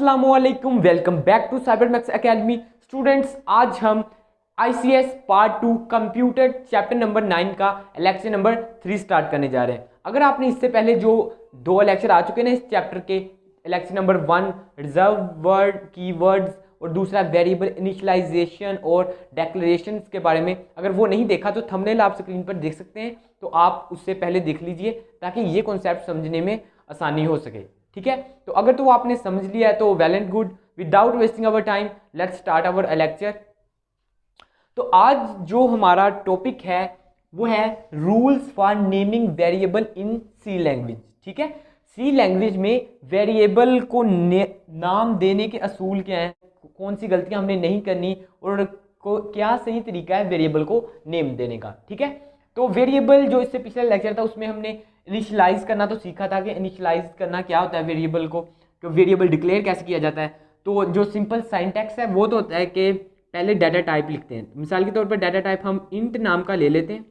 अस्सलामुअलैकुम, welcome back to Cybermax Academy. Students, आज हम ICS part 2 computer chapter number 9 का लेक्चर नंबर 3 स्टार्ट करने जा रहे हैं। अगर आपने इससे पहले जो 2 लेक्चर आ चुके हैं इस चैप्टर के, lecture number 1 reserve word keywords और दूसरा वेरिएबल इनिशियलाइजेशन और डेक्लेरेशन के बारे में, अगर वो नहीं देखा तो थंबनेल आप स्क्रीन पर देख सकते हैं, तो आप उससे पहले देख लीजिए ताकि ये कॉन्सेप्ट समझने में आसानी हो सके। ठीक है, तो अगर तो आपने समझ लिया है तो well and good. Without wasting our time let's start our lecture. तो आज जो हमारा टॉपिक है वो है rules for naming variable in C language. ठीक है, सी लैंग्वेज में वेरिएबल को नाम देने के असूल क्या हैं, कौन सी गलतियां हमने नहीं करनी और क्या सही तरीका है वेरिएबल को नेम देने का। ठीक है, तो वेरिएबल जो इससे पिछला लेक्चर था उसमें हमने इनिशियलाइज करना तो सीखा था कि इनिशियलाइज करना क्या होता है वेरिएबल को, तो वेरिएबल डिक्लेयर कैसे किया जाता है। तो जो सिंपल सिंटैक्स है वो तो होता है कि पहले डाटा टाइप लिखते हैं। मिसाल के तौर पर डाटा टाइप हम इंट नाम का ले लेते हैं।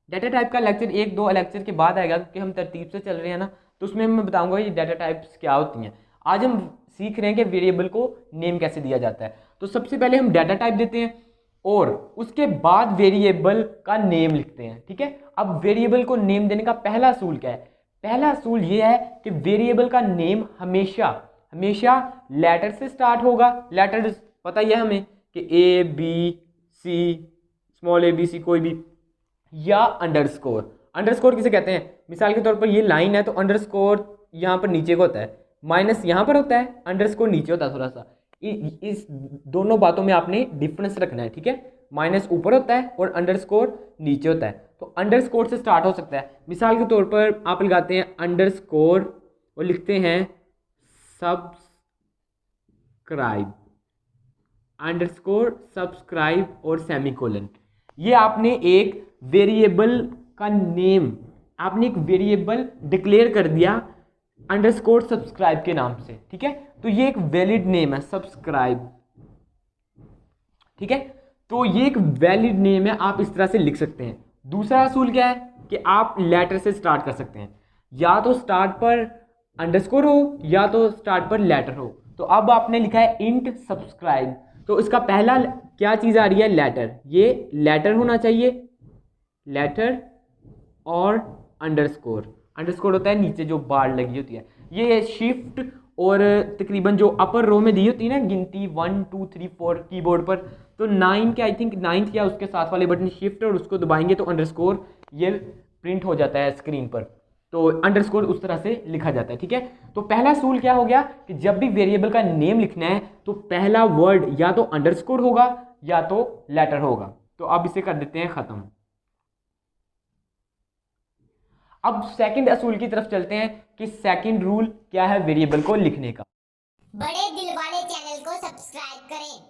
डाटा टाइप का लेक्चर 1-2 लेक्चर के बाद आएगा क्योंकि हम तरतीब से चल रहे हैं ना, तो उसमें मैं बताऊंगा ये डाटा टाइप्स क्या होती हैं। आज हम सीख रहे हैं कि वेरिएबल को नेम कैसे दिया जाता है। तो सबसे पहले हम डाटा टाइप देते हैं और उसके बाद वेरिएबल का नेम लिखते हैं। ठीक है, अब वेरिएबल को नेम देने का पहला असूल क्या है? पहला असूल ये है कि वेरिएबल का नेम हमेशा हमेशा लेटर से स्टार्ट होगा। लेटर पता ही है हमें कि ABC, स्मॉल ABC कोई भी, या अंडरस्कोर। अंडरस्कोर किसे कहते हैं? मिसाल के तौर पर ये लाइन है तो अंडरस्कोर यहाँ पर नीचे को होता है, माइनस यहाँ पर होता है, अंडरस्कोर नीचे होता है थोड़ा सा। इस दोनों बातों में आपने डिफरेंस रखना है। ठीक है, माइनस ऊपर होता है और अंडरस्कोर नीचे होता है। तो अंडरस्कोर से स्टार्ट हो सकता है। मिसाल के तौर पर आप लगाते हैं अंडरस्कोर और लिखते हैं सब्सक्राइब, अंडरस्कोर सब्सक्राइब और सेमीकोलन। ये आपने एक वेरिएबल का नेम, आपने एक वेरिएबल डिक्लेयर कर दिया अंडरस्कोर सब्सक्राइब के नाम से। ठीक है, तो ये एक वैलिड नेम है सब्सक्राइब। ठीक है, तो ये एक वैलिड नेम है, आप इस तरह से लिख सकते हैं। दूसरा असूल क्या है कि आप लेटर से स्टार्ट कर सकते हैं, या तो स्टार्ट पर अंडरस्कोर हो या तो स्टार्ट पर लेटर हो। तो अब आपने लिखा है इंट सब्सक्राइब, तो इसका पहला क्या चीज़ आ रही है? लेटर। ये लेटर होना चाहिए, लेटर और अंडरस्कोर। अंडरस्कोर होता है नीचे जो बार लगी होती है। ये शिफ्ट और तकरीबन जो अपर रो में दी होती है ना गिनती 1 2 3 4 कीबोर्ड पर, तो 9 के आई थिंक 9th या उसके साथ वाले बटन शिफ्ट और उसको दबाएंगे तो अंडरस्कोर ये प्रिंट हो जाता है स्क्रीन पर। तो अंडरस्कोर उस तरह से लिखा जाता है। ठीक है, तो पहला सूल क्या हो गया कि जब भी वेरिएबल का नेम लिखना है तो पहला वर्ड या तो अंडरस्कोर होगा या तो लेटर होगा। तो अब इसे कर देते हैं खत्म। अब सेकंड असूल की तरफ चलते हैं कि सेकंड रूल क्या है वेरिएबल को लिखने का। बड़े दिल वाले चैनल को सब्सक्राइब करें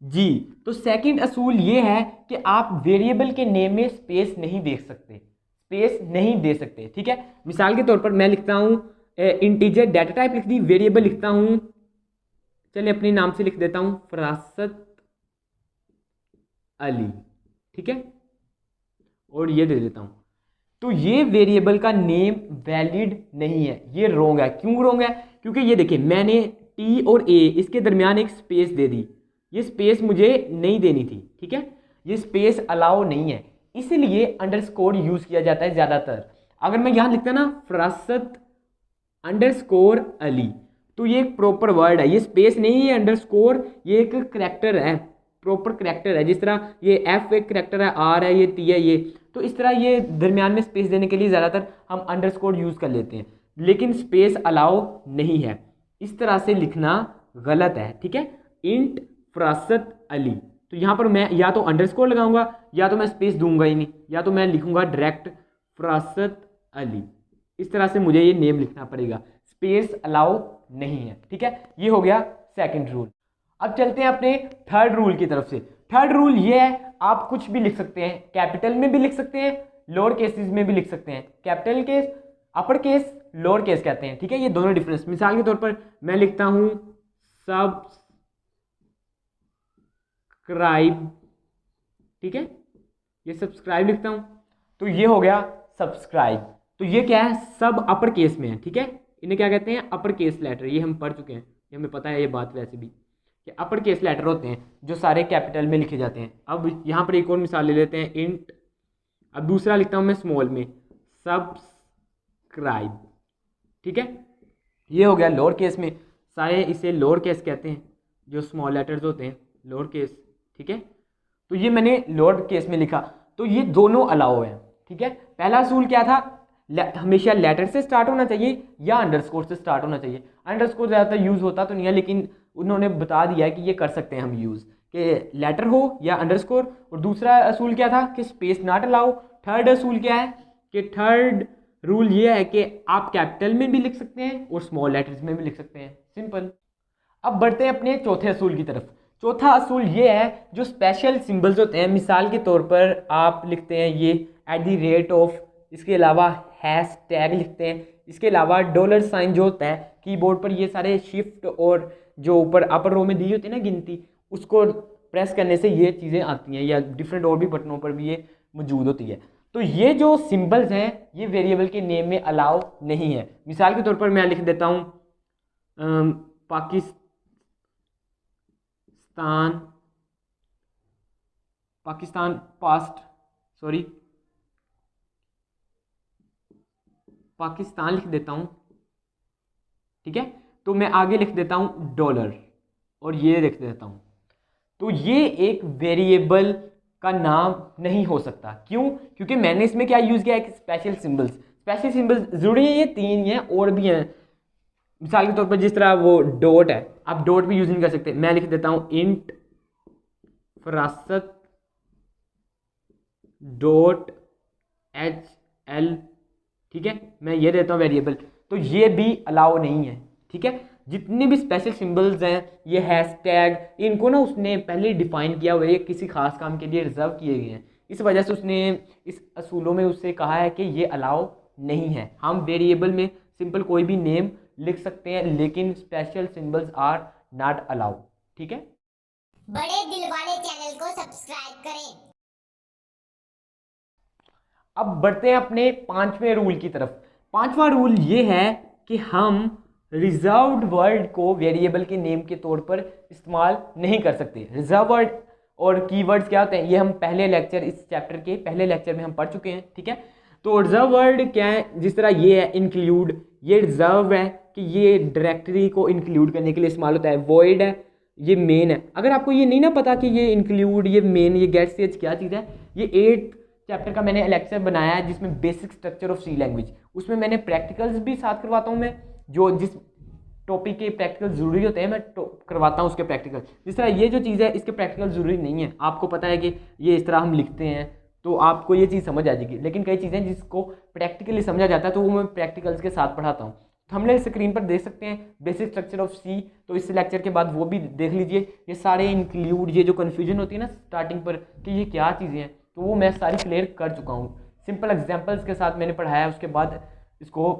जी, तो सेकंड असूल ये है कि आप वेरिएबल के नेम में स्पेस नहीं दे सकते, स्पेस नहीं दे सकते। ठीक है, मिसाल के तौर पर मैं लिखता हूं इंटीजर डाटा टाइप लिख दी, वेरिएबल लिखता हूं, चलिए अपने नाम से लिख देता हूं फरासत अली। ठीक है, और ये दे देता हूं, तो ये वेरिएबल का नेम वैलिड नहीं है, ये रोंग है। क्यों रोंग है? क्योंकि ये देखिए मैंने टी और ए इसके दरमियान एक स्पेस दे दी, ये स्पेस मुझे नहीं देनी थी। ठीक है, ये स्पेस अलाउ नहीं है, इसलिए अंडरस्कोर यूज किया जाता है ज्यादातर। अगर मैं यहां लिखता ना फरासत अंडरस्कोर अली, तो ये एक प्रॉपर वर्ड है, ये स्पेस नहीं है अंडरस्कोर, ये एक करैक्टर है, प्रॉपर करैक्टर है। जिस तरह ये एफ एक करैक्टर है, आर है, ये टी है, ये तो इस तरह ये दरमियान में स्पेस देने के लिए ज़्यादातर हम अंडरस्कोर यूज़ कर लेते हैं, लेकिन स्पेस अलाउ नहीं है। इस तरह से लिखना गलत है। ठीक है, इंट फरासत अली, तो यहाँ पर मैं या तो अंडरस्कोर लगाऊंगा या तो मैं स्पेस दूंगा ही नहीं, या तो मैं लिखूंगा डायरेक्ट फरासत अली। इस तरह से मुझे ये नेम लिखना पड़ेगा, स्पेस अलाउ नहीं है। ठीक है, ये हो गया सेकंड रूल। अब चलते हैं अपने थर्ड रूल की तरफ से। थर्ड रूल ये है, आप कुछ भी लिख सकते हैं, कैपिटल में भी लिख सकते हैं, लोअर केसेस में भी लिख सकते हैं। Capital case, upper case, lower case कहते हैं। ठीक है, ये दोनों डिफरेंस। मिसाल के तौर पर मैं लिखता हूं सब्सक्राइब, ठीक है, ये सब्सक्राइब लिखता हूं, तो ये हो गया सब्सक्राइब। तो ये क्या है? सब अपर केस में है। ठीक है, इन्हें क्या कहते हैं, अपर केस लेटर। ये हम पढ़ चुके हैं, ये हमें पता है ये बात वैसे भी कि अपर केस लेटर होते हैं जो सारे कैपिटल में लिखे जाते हैं। अब यहाँ पर एक और मिसाल ले लेते हैं, इंट। अब दूसरा लिखता हूँ मैं स्मॉल में, सब्सक्राइब। ठीक है, ये हो गया लोअर केस में, सारे इसे लोअर केस कहते हैं, जो स्मॉल लेटर्स होते हैं लोअर केस। ठीक है, तो ये मैंने लोअर केस में लिखा, तो ये दोनों अलाउ है। ठीक है, पहला असूल क्या था, हमेशा लेटर से स्टार्ट होना चाहिए या अंडरस्कोर से स्टार्ट होना चाहिए। अंडरस्कोर ज़्यादातर यूज़ होता तो नहीं है, लेकिन उन्होंने बता दिया है कि ये कर सकते हैं हम यूज़, कि लेटर हो या अंडरस्कोर। और दूसरा असूल क्या था कि स्पेस नॉट अलाउ। थर्ड असूल क्या है कि थर्ड रूल ये है कि आप कैपिटल में भी लिख सकते हैं और स्मॉल लेटर्स में भी लिख सकते हैं, सिंपल। अब बढ़ते हैं अपने चौथे असूल की तरफ। चौथा असूल ये है जो स्पेशल सिंबल्स होते हैं, मिसाल के तौर पर आप लिखते हैं ये @, इसके अलावा हैशटैग लिखते हैं, इसके अलावा $साइन जो होता है कीबोर्ड पर, ये सारे शिफ्ट और जो ऊपर अपर रो में दी होती है ना गिनती, उसको प्रेस करने से ये चीज़ें आती हैं, या डिफरेंट और भी बटनों पर भी ये मौजूद होती है। तो ये जो सिंबल्स हैं ये वेरिएबल के नेम में अलाउ नहीं है। मिसाल के तौर पर मैं लिख देता हूँ पाकिस्तान पाकिस्तान लिख देता हूँ। ठीक है, तो मैं आगे लिख देता हूँ $, और ये लिख देता हूँ। तो ये एक वेरिएबल का नाम नहीं हो सकता। क्यों? क्योंकि मैंने इसमें क्या यूज़ किया है, स्पेशल सिंबल्स। स्पेशल सिंबल्स ज़रूरी है, ये 3 हैं और भी हैं। मिसाल के तौर पर जिस तरह वो डॉट है, आप डॉट भी यूज़ नहीं कर सकते। मैं लिख देता हूँ इंट फरासत .hl। ठीक है, मैं ये देता हूँ वेरिएबल, तो ये भी अलाउ नहीं है। ठीक है, जितने भी स्पेशल सिंबल्स हैं, ये हैशटैग, इनको ना उसने पहले डिफाइन किया हुआ है, किसी खास काम के लिए रिजर्व किए गए हैं। इस वजह से उसने इस असूलों में उससे कहा है कि ये अलाउ नहीं है। हम वेरिएबल में सिंपल कोई भी नेम लिख सकते हैं, लेकिन special symbols are not allowed. ठीक है, बड़े दिल वाले चैनल को सब्सक्राइब करें। अब बढ़ते हैं अपने 5वें रूल की तरफ। 5वां रूल ये है कि हम रिजर्व्ड वर्ड को वेरिएबल के नेम के तौर पर इस्तेमाल नहीं कर सकते। रिजर्व वर्ड और कीवर्ड्स क्या होते हैं, ये हम पहले लेक्चर, इस चैप्टर के पहले लेक्चर में हम पढ़ चुके हैं। ठीक है, तो रिजर्व वर्ड क्या है, जिस तरह ये है इंक्लूड, ये रिजर्व है कि ये डायरेक्टरी को इंक्लूड करने के लिए इस्तेमाल होता है। वॉइड है, ये मेन है। अगर आपको ये नहीं ना पता कि ये इंक्लूड, ये मेन, ये गेट स्टेज क्या चीज़ है, ये 8th चैप्टर का मैंने लेक्चर बनाया है जिसमें basic structure of C language, उसमें मैंने प्रैक्टिकल्स भी साथ करवाता हूँ। मैं जो जिस टॉपिक के प्रैक्टिकल ज़रूरी होते हैं मैं करवाता हूँ उसके प्रैक्टिकल। जिस तरह ये जो चीज़ है इसके प्रैक्टिकल ज़रूरी नहीं है, आपको पता है कि ये इस तरह हम लिखते हैं तो आपको ये चीज़ समझ आ जाएगी। लेकिन कई चीज़ें जिसको प्रैक्टिकली समझा जाता है तो वो मैं प्रैक्टिकल्स के साथ पढ़ाता हूँ। हमने स्क्रीन पर देख सकते हैं बेसिक स्ट्रक्चर ऑफ सी, तो इस लेक्चर के बाद वो भी देख लीजिए। ये सारे इंक्लूड, ये जो कन्फ्यूजन होती है ना स्टार्टिंग पर कि ये क्या चीज़ें हैं, तो वो मैं सारी क्लियर कर चुका हूँ। सिंपल एग्जांपल्स के साथ मैंने पढ़ाया, उसके बाद इसको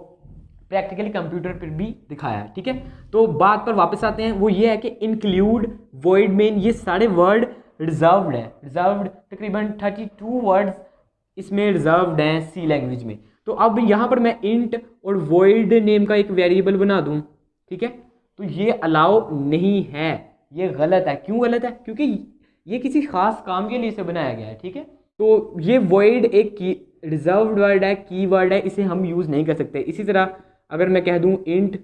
प्रैक्टिकली कंप्यूटर पर भी दिखाया है। ठीक है, तो बात पर वापस आते हैं, वो ये है कि इंक्लूड, वॉइड, मेन, ये सारे वर्ड रिजर्व्ड है। रिजर्व्ड तकरीबन 32 वर्ड्स इसमें रिजर्व्ड हैं सी लैंग्वेज में। तो अब यहाँ पर मैं इंट और वॉइड नेम का एक वेरिएबल बना दूँ, ठीक है, तो ये अलाउ नहीं है, ये गलत है। क्यों गलत है? क्योंकि ये किसी खास काम के लिए इसे बनाया गया है। ठीक है, तो ये वॉइड एक की रिजर्व्ड वर्ड है, की वर्ड है, इसे हम यूज़ नहीं कर सकते। इसी तरह अगर मैं कह दूँ इंट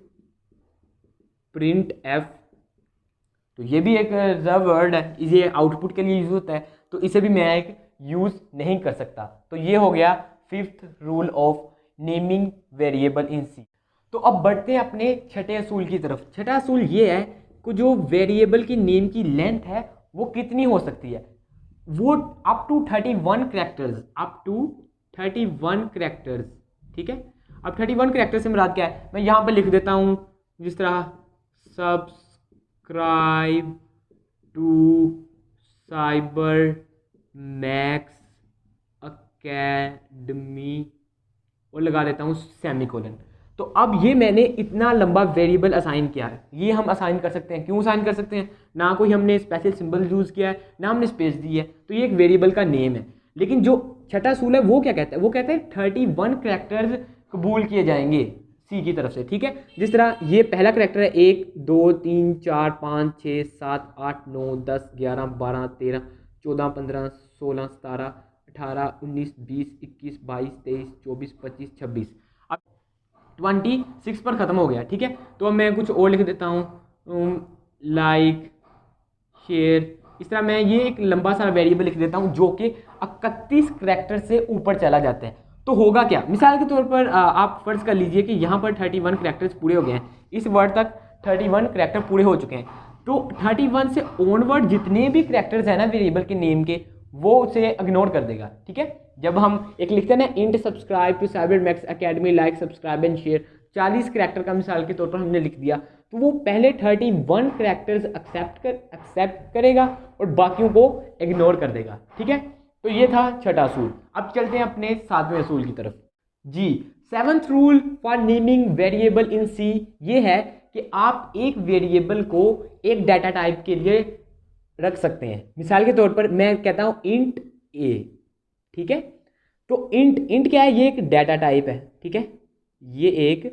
प्रिंट एफ, तो ये भी एक रिजर्व वर्ड है, इसे आउटपुट के लिए यूज़ होता है, तो इसे भी मैं एक यूज़ नहीं कर सकता। तो ये हो गया 5th rule of naming variable in C. तो अब बढ़ते हैं अपने छठे असूल की तरफ। छठा असूल ये है कि जो वेरिएबल की नेम की लेंथ है वो कितनी हो सकती है, वो up to 31 characters, up to 31 characters. ठीक है, अब 31 कैरेक्टर से मुराद क्या है, मैं यहाँ पर लिख देता हूँ जिस तरह subscribe to Cyber Max Academy और लगा देता हूँ सेमीकोलन। तो अब ये मैंने इतना लंबा वेरिएबल असाइन किया है, ये हम असाइन कर सकते हैं। क्यों असाइन कर सकते हैं? ना कोई हमने स्पेशल सिंबल यूज़ किया है, ना हमने स्पेस दी है, तो ये एक वेरिएबल का नेम है। लेकिन जो छठा असूल है वो क्या कहता है, वो कहता है 31 कैरेक्टर्स कबूल किए जाएंगे। सी की तरफ से, ठीक है। जिस तरह ये पहला करेक्टर है 1 2 3 4 5 6 7 8 9 10 11 12 13 14 15 16 17 18 19 20 21 22 23 24 25 26, अब 26 पर ख़त्म हो गया, ठीक है। तो अब मैं कुछ और लिख देता हूँ, लाइक शेयर, इस तरह मैं ये एक लंबा सारा वेरिएबल लिख देता हूँ जो कि 31 करैक्टर से ऊपर चला जाता है। तो होगा क्या, मिसाल के तौर पर आप फर्ज कर लीजिए कि यहाँ पर 31 करैक्टर्स पूरे हो गए हैं, इस वर्ड तक 31 करैक्टर पूरे हो चुके हैं। तो 31 से ऑनवर्ड जितने भी करैक्टर्स हैं ना वेरिएबल के नेम के, वो उसे इग्नोर कर देगा, ठीक है। जब हम एक लिखते हैं ना int subscribe to Cybermax Academy, like subscribe and share, 40 character का मिसाल के तौर पर हमने लिख दिया, तो वो पहले 31 करैक्टर्स एक्सेप्ट करेगा और बाकियों को इग्नोर कर देगा, ठीक है। तो ये था छठा असूल। अब चलते हैं अपने 7वें असूल की तरफ जी। 7th rule for naming variable in C ये है कि आप एक वेरिएबल को एक डाटा टाइप के लिए रख सकते हैं। मिसाल के तौर पर मैं कहता हूं इंट ए, ठीक है। तो इंट क्या है, ये एक डाटा टाइप है, ठीक है, ये एक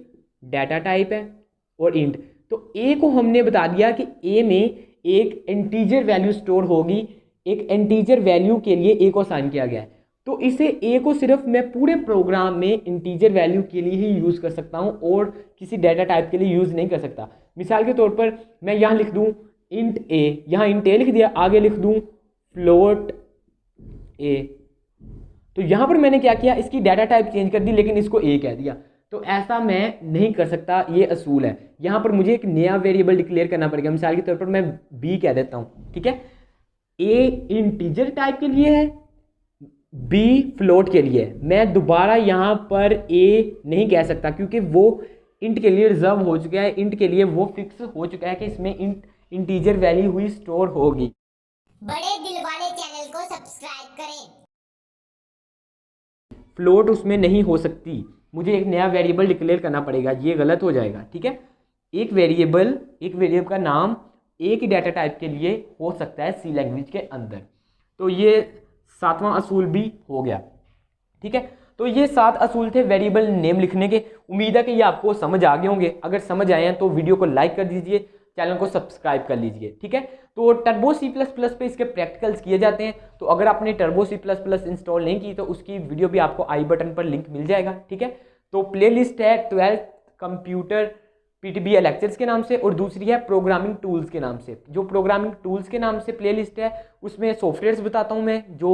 डाटा टाइप है। और इंट तो ए को हमने बता दिया कि ए में एक इंटीजर वैल्यू स्टोर होगी, एक इंटीजर वैल्यू के लिए ए को असाइन किया गया है। तो इसे ए को सिर्फ मैं पूरे प्रोग्राम में इंटीजर वैल्यू के लिए ही यूज़ कर सकता हूं और किसी डाटा टाइप के लिए यूज़ नहीं कर सकता। मिसाल के तौर पर मैं यहाँ लिख दूँ इंट ए, यहाँ इंट ए लिख दिया, आगे लिख दूँ फ्लोट ए। तो यहाँ पर मैंने क्या किया, इसकी डाटा टाइप चेंज कर दी लेकिन इसको ए कह दिया। तो ऐसा मैं नहीं कर सकता, ये असूल है। यहाँ पर मुझे एक नया वेरिएबल डिक्लेयर करना पड़ेगा। मिसाल के तौर पर मैं बी कह देता हूँ, ठीक है। ए इंटीजर टाइप के लिए है, बी फ्लोट के लिए है। मैं दोबारा यहाँ पर ए नहीं कह सकता क्योंकि वो इंट के लिए रिजर्व हो चुका है, इंट के लिए वो फिक्स हो चुका है कि इसमें इंटीजर वैल्यू हुई स्टोर होगी। बड़े दिल वाले चैनल को सब्सक्राइब करें। फ्लोट उसमें नहीं हो सकती, मुझे एक नया वेरिएबल डिक्लेयर करना पड़ेगा, ये गलत हो जाएगा, ठीक है। एक वेरिएबल का नाम एक ही डाटा टाइप के लिए हो सकता है सी लैंग्वेज के अंदर। तो ये 7वां असूल भी हो गया, ठीक है। तो ये 7 असूल थे वेरिएबल नेम लिखने के। उम्मीद है कि ये आपको समझ आ गए होंगे। अगर समझ आए हैं तो वीडियो को लाइक कर दीजिए, चैनल को सब्सक्राइब कर लीजिए, ठीक है। तो टर्बो C++ पे इसके प्रैक्टिकल्स किए जाते हैं। तो अगर आपने टर्बो C++ इंस्टॉल नहीं की तो उसकी वीडियो भी आपको आई बटन पर लिंक मिल जाएगा, ठीक है। तो प्लेलिस्ट है 12th कंप्यूटर PTBA लेक्चर्स के नाम से और दूसरी है प्रोग्रामिंग टूल्स के नाम से। जो प्रोग्रामिंग टूल्स के नाम से प्लेलिस्ट है उसमें सॉफ्टवेयर्स बताता हूँ मैं जो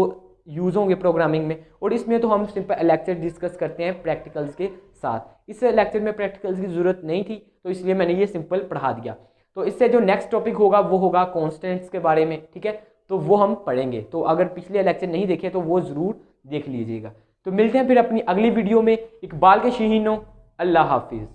यूज़ होंगे प्रोग्रामिंग में, और इसमें तो हम सिंपल लेक्चर डिस्कस करते हैं प्रैक्टिकल्स के साथ। इस लेक्चर में प्रैक्टिकल्स की ज़रूरत नहीं थी तो इसलिए मैंने ये सिंपल पढ़ा दिया। तो इससे जो नेक्स्ट टॉपिक होगा वो होगा कॉन्स्टेंट्स के बारे में, ठीक है। तो वो हम पढ़ेंगे, तो अगर पिछले लेक्चर नहीं देखे तो वो ज़रूर देख लीजिएगा। तो मिलते हैं फिर अपनी अगली वीडियो में। इकबाल के शहीनों, अल्लाह हाफिज़।